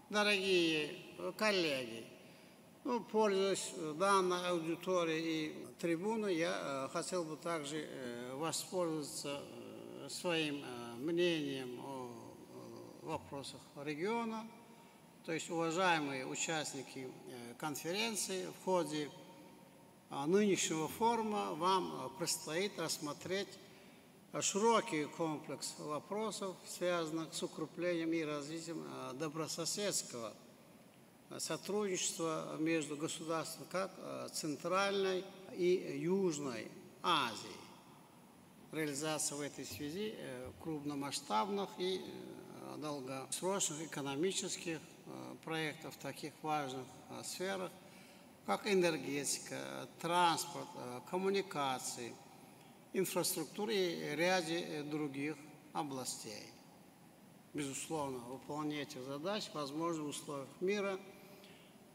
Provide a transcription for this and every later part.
Дорогие коллеги, пользуясь данной аудиторией и трибуной, я хотел бы также воспользоваться своим мнением о вопросах региона. То есть, уважаемые участники конференции, в ходе нынешнего форума вам предстоит рассмотреть широкий комплекс вопросов, связанных с укреплением и развитием добрососедского сотрудничества между государствами как Центральной и Южной Азии. Реализация в этой связи крупномасштабных и долгосрочных экономических проектов в таких важных сферах, как энергетика, транспорт, коммуникации, инфраструктуры и ряде других областей. Безусловно, выполнение этих задач возможно в условиях мира,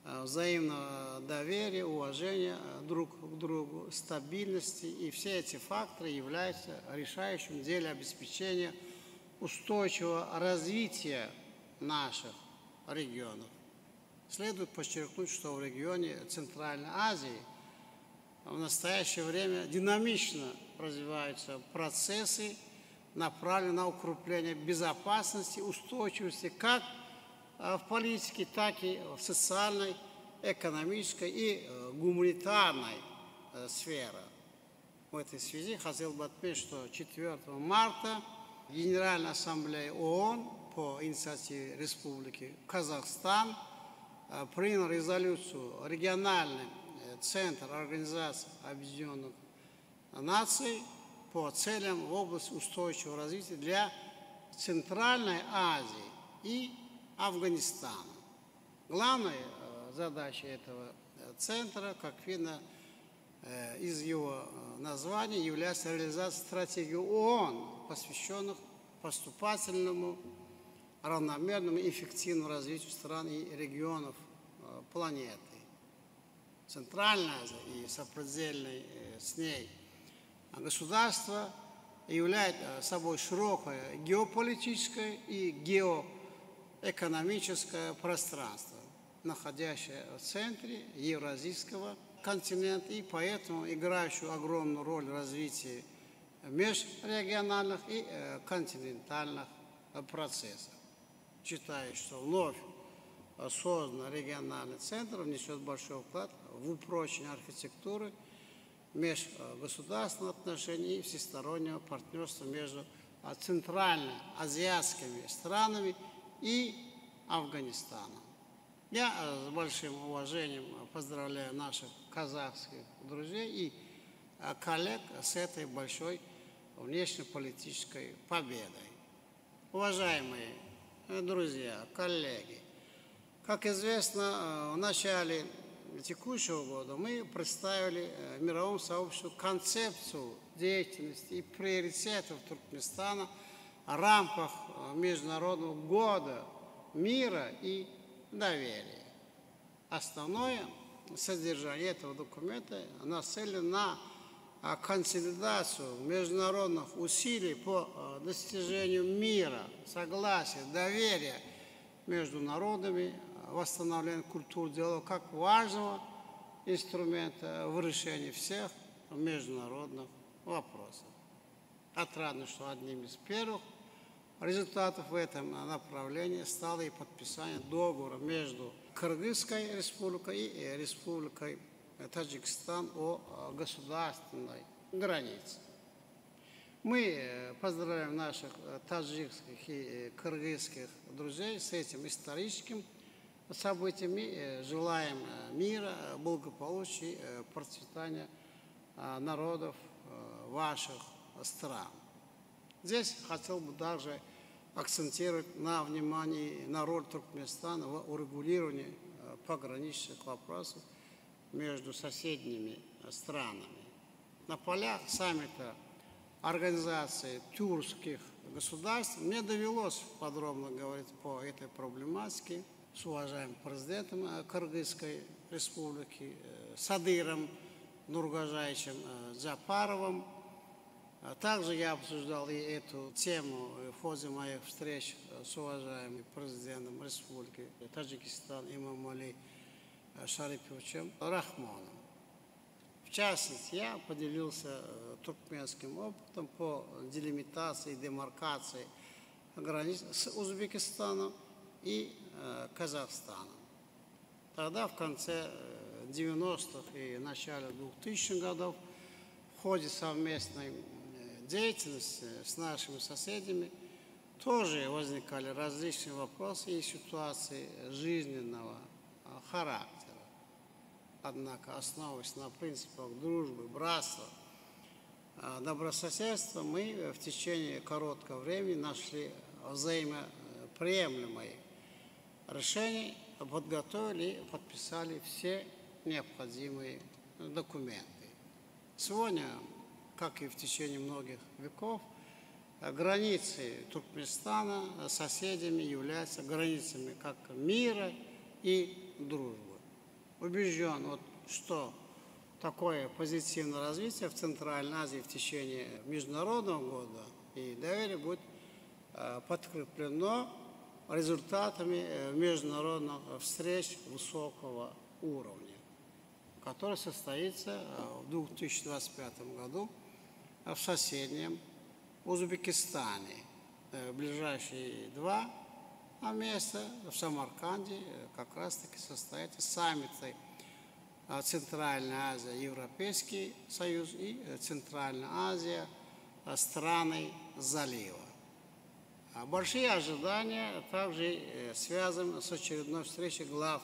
взаимного доверия, уважения друг к другу, стабильности. И все эти факторы являются решающим в деле обеспечения устойчивого развития наших регионов. Следует подчеркнуть, что в регионе Центральной Азии в настоящее время динамично развиваются процессы, направленные на укрепление безопасности, устойчивости как в политике, так и в социальной, экономической и гуманитарной сферах. В этой связи хотел бы отметить, что 4 марта Генеральная ассамблея ООН по инициативе Республики Казахстан принял резолюцию региональный Центр Организации Объединенных Наций по целям в области устойчивого развития для Центральной Азии и Афганистана. Главной задачей этого центра, как видно из его названия, является реализация стратегии ООН, посвященных поступательному, равномерному и эффективному развитию стран и регионов планеты. Центральная Азия и сопредельные с ней государства являются собой широкое геополитическое и геоэкономическое пространство, находящее в центре Евразийского континента и поэтому играющую огромную роль в развитии межрегиональных и континентальных процессов. Считаю, что вновь созданный региональный центр внесет большой вклад в упрочение архитектуры межгосударственных отношений и всестороннего партнерства между центральноазиатскими странами и Афганистаном. Я с большим уважением поздравляю наших казахских друзей и коллег с этой большой внешнеполитической победой. Уважаемые друзья, коллеги, как известно, в начале текущего года мы представили мировому сообществу концепцию деятельности и приоритетов Туркменистана в рамках Международного года мира и доверия. Основное содержание этого документа нацелено на консолидацию международных усилий по достижению мира, согласия, доверия между народами, восстановление культуры диалога как важного инструмента в решении всех международных вопросов. Отрадно, что одним из первых результатов в этом направлении стало и подписание договора между Кыргызской республикой и Республикой Таджикистан о государственной границе. Мы поздравляем наших таджикских и кыргызских друзей с этим историческим событием и желаем мира, благополучия и процветания народов ваших стран. Здесь хотел бы также акцентировать на внимании на роль Туркменистана в урегулировании пограничных вопросов между соседними странами. На полях саммита Организации тюркских государств мне довелось подробно говорить по этой проблематике с уважаемым президентом Кыргызской республики Садыром Нургажаевичем Джапаровым. Также я обсуждал и эту тему в ходе моих встреч с уважаемым президентом Республики Таджикистан Имамали Шариповичем Рахмоном. В частности, я поделился туркменским опытом по делимитации и демаркации границ с Узбекистаном и Казахстаном. Тогда, в конце 90-х и начале 2000-х годов, в ходе совместной деятельности с нашими соседями тоже возникали различные вопросы и ситуации жизненного характера. Однако, основываясь на принципах дружбы, братства, добрососедства, мы в течение короткого времени нашли взаимоприемлемые решения, подготовили и подписали все необходимые документы. Сегодня, как и в течение многих веков, границы Туркменистана с соседями являются границами как мира и дружбы. Убежден, что такое позитивное развитие в Центральной Азии в течение Международного года и доверие будет подкреплено результатами международных встреч высокого уровня, который состоится в 2025 году в соседнем Узбекистане. В ближайшие два месяца в Самарканде как раз-таки состоятся саммиты Центральная Азия, Европейский Союз и Центральная Азия, страны залива. Большие ожидания также связаны с очередной встречей глав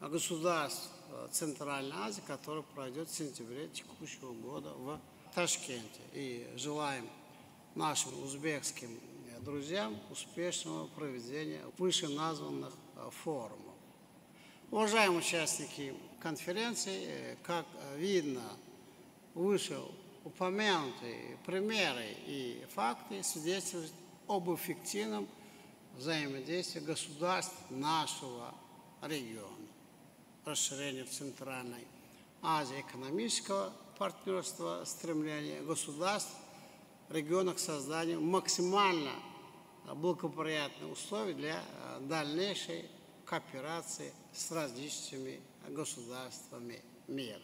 государств Центральной Азии, которая пройдет в сентябре текущего года в Ташкенте. И желаем нашим узбекским друзьям успешного проведения вышеназванных форумов. Уважаемые участники конференции, как видно, вышеупомянутые примеры и факты свидетельствуют об эффективном взаимодействии государств нашего региона. Расширение в Центральной Азии экономического партнерства, стремление государств региона к созданию максимально благоприятных условий для дальнейшей кооперации с различными государствами мира.